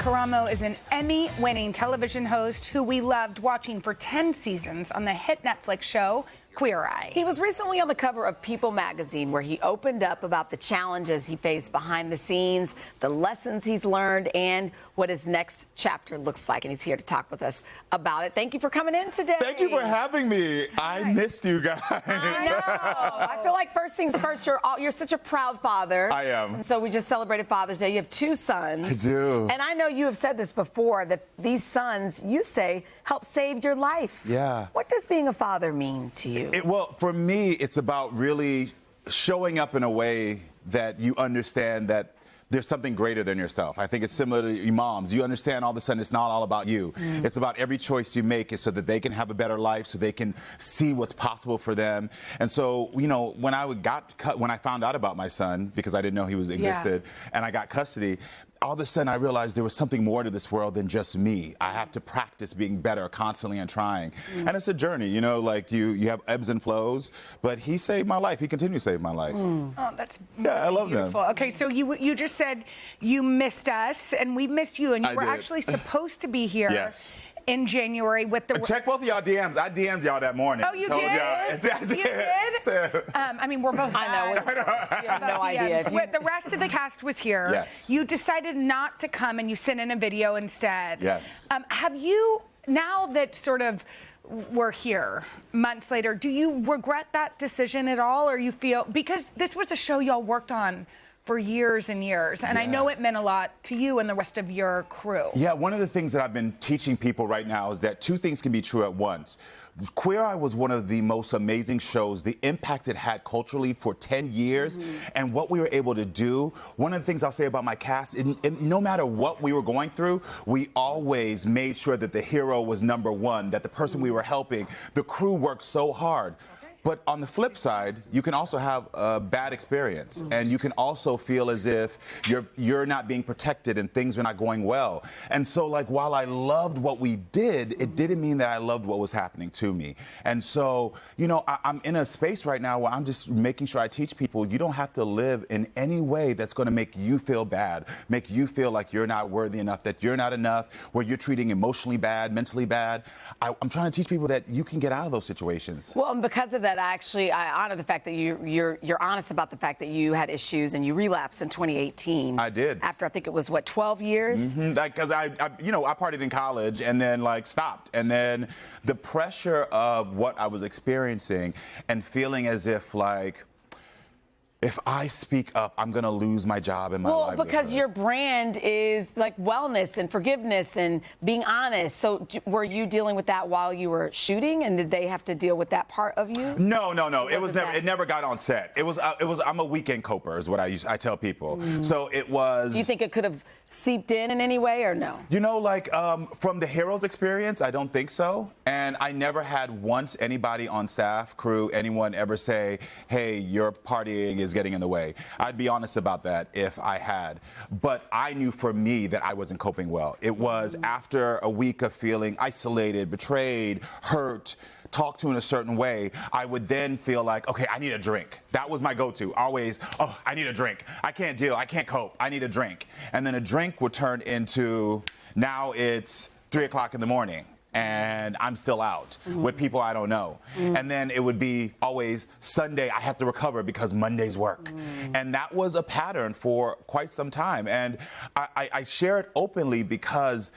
Karamo is an Emmy-winning television host who we loved watching for 10 seasons on the hit Netflix show Queer Eye. He was recently on the cover of People magazine, where he opened up about the challenges he faced behind the scenes, the lessons he's learned, and what his next chapter looks like. And he's here to talk with us about it. Thank you for coming in today. Thank you for having me. I missed you guys. I know. I feel like first things first, you're such a proud father. I am. And so we just celebrated Father's Day. You have 2 sons. I do. And I know you have said this before, that these sons, you say, help save your life. Yeah. What does being a father mean to you? Well, for me, it's about really showing up in a way that you understand that there's something greater than yourself. I think it's similar to your moms. You understand all of a sudden it's not all about you. It's about every choice you make is so that they can have a better life, so they can see what's possible for them. And so, you know, when I found out about my son, because I didn't know he existed, and I got custody, all of a sudden I realized there was something more to this world than just me. I have to practice being better constantly and trying. And it's a journey, you know, like you have ebbs and flows, but he saved my life. He continues to save my life. Oh, that's I love beautiful. them. Okay, so you just said you missed us, and we missed you, and you were actually supposed to be here. Yes. In January with the... Check both of y'all DMs. I DM'd y'all that morning. Oh, you Told did? y'all. You did? So, I mean, we're both I know. You have no idea. The rest of the cast was here. Yes. You decided not to come, and you sent in a video instead. Yes. Have you, now that sort of we're here months later, do you regret that decision at all, or you feel, because this was a show y'all worked on for years and years, and I know it meant a lot to you and the rest of your crew. Yeah, one of the things that I've been teaching people right now is that 2 things can be true at once. Queer Eye was one of the most amazing shows, the impact it had culturally for 10 years, and what we were able to do. One of the things I'll say about my cast, no matter what we were going through, we always made sure that the hero was number 1, that the person we were helping, the crew worked so hard. But on the flip side, you can also have a bad experience, and you can also feel as if you're not being protected and things are not going well. And so, like, while I loved what we did, it didn't mean that I loved what was happening to me. And so, you know, I'm in a space right now where I'm just making sure I teach people you don't have to live in any way that's going to make you feel bad, make you feel like you're not worthy enough, that you're not enough, where you're treating emotionally bad, mentally bad. I'm trying to teach people that you can get out of those situations. Well, and because of that, I honor the fact that you're honest about the fact that you had issues and you relapsed in 2018. I did. After, I think it was, what, 12 years? Because I partied in college and then, like, stopped. And then the pressure of what I was experiencing and feeling as if, like, if I speak up, I'm going to lose my job and my livelihood. Well, because your brand is like wellness and forgiveness and being honest. So were you dealing with that while you were shooting, and did they have to deal with that part of you? No. It never got on set. I'm a weekend coper is what I tell people. So it was. Do you think it could have seeped in any way, or no? You know, like, from the hero's experience, I don't think so. And I never had once anybody on staff, crew, anyone ever say, hey, your partying is getting in the way. I'd be honest about that if I had. But I knew for me that I wasn't coping well. It was after a week of feeling isolated, betrayed, hurt, talked to in a certain way, I would then feel like, okay, I need a drink. That was my go-to. Always, oh, I need a drink. I can't deal. I can't cope. I need a drink. And then a drink would turn into, now it's 3 o'clock in the morning, and I'm still out with people I don't know. And then it would be always Sunday, I have to recover because Monday's work. And that was a pattern for quite some time. And I share it openly because,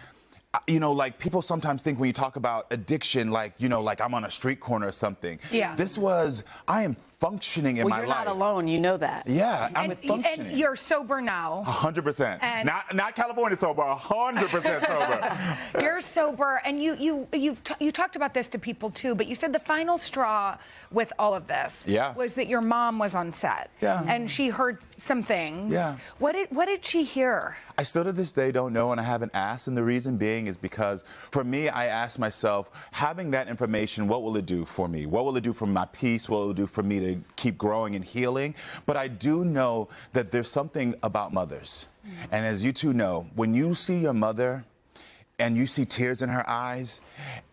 you know, like, people sometimes think when you talk about addiction, like, you know, like I'm on a street corner or something. Yeah. This was, I am functioning in my life. Well, you're not alone, you know that. Yeah, I'm functioning. And you're sober now. 100%. And not California sober, 100% sober. You're sober, and you talked about this to people too, but you said the final straw with all of this was that your mom was on set. Yeah. And she heard some things. Yeah. What did she hear? I still to this day don't know, and I haven't asked, and the reason being is because for me, I asked myself, having that information, what will it do for me? What will it do for my peace? What will it do for me to keep growing and healing? But I do know that there's something about mothers. And as you two know, when you see your mother and you see tears in her eyes,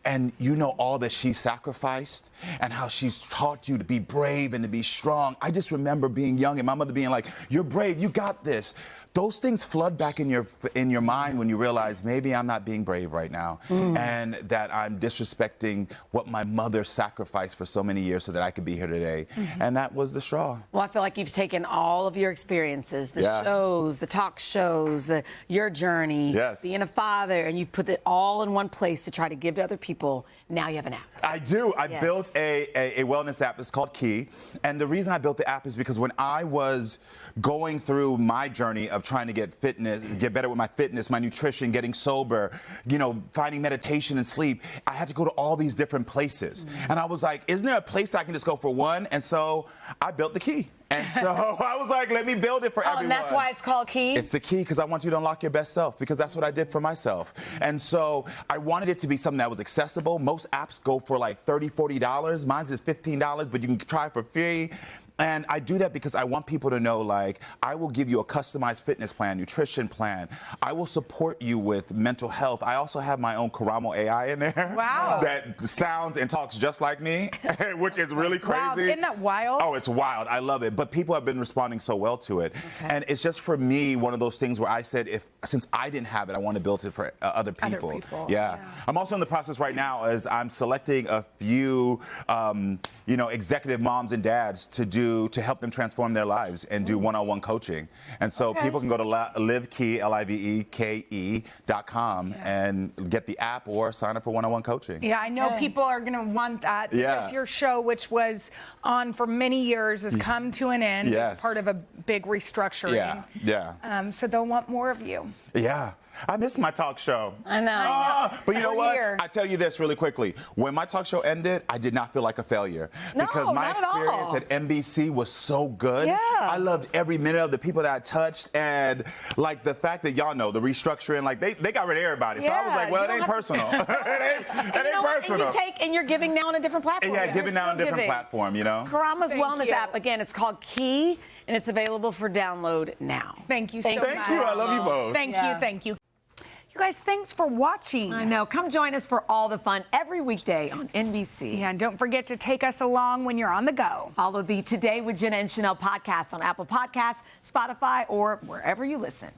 and you know all that she sacrificed and how she's taught you to be brave and to be strong. I just remember being young and my mother being like, "You're brave, you got this." Those things flood back in your mind when you realize maybe I'm not being brave right now, and that I'm disrespecting what my mother sacrificed for so many years so that I could be here today. And that was the straw. Well, I feel like you've taken all of your experiences, the shows, the talk shows, your journey, being a father, and you've put it all in one place to try to give to other people. Now you have an app. I do. I built a wellness app. It's called Key. And the reason I built the app is because when I was going through my journey of trying to get better with my fitness, my nutrition, getting sober, finding meditation and sleep, I had to go to all these different places. And I was like, isn't there a place I can just go for one? And so I built the Key. And so I was like, let me build it for everyone. And that's why it's called Key? It's the Key because I want you to unlock your best self, because that's what I did for myself. And so I wanted it to be something that was accessible. Most apps go for like $30, $40. Mine's is $15, but you can try it for free. And I do that because I want people to know, like, I will give you a customized fitness plan, nutrition plan. I will support you with mental health. I also have my own Karamo AI in there. Wow. That sounds and talks just like me, which is really crazy. Wow, isn't that wild? Oh, it's wild. I love it. But people have been responding so well to it. And it's just, for me, one of those things where I said, since I didn't have it, I want to build it for other people. Yeah. I'm also in the process right now as I'm selecting a few, executive moms and dads to help them transform their lives and do one-on-one coaching. And so people can go to livekey, liveke.com and get the app or sign up for one-on-one coaching. Yeah, I know people are going to want that because your show, which was on for many years, has come to an end. It's part of a big restructuring. So they'll want more of you. Yeah. I miss my talk show. I know. But you know what? I tell you this really quickly. When my talk show ended, I did not feel like a failure. Because my experience at NBC was so good. I loved every minute of the people that I touched. And like the fact that y'all know the restructuring, like they got rid of everybody. So I was like, well, it ain't personal. It ain't personal. And you're giving now on a different platform. Yeah, giving now on a different platform, Karamo's Wellness app, again, it's called Key, and it's available for download now. Thank you so much. Thank you. I love you both. Thank you. Thank you. You guys, thanks for watching. I know. Come join us for all the fun every weekday on NBC. Yeah, and don't forget to take us along when you're on the go. Follow the Today with Jenna and Sheinelle podcast on Apple Podcasts, Spotify, or wherever you listen.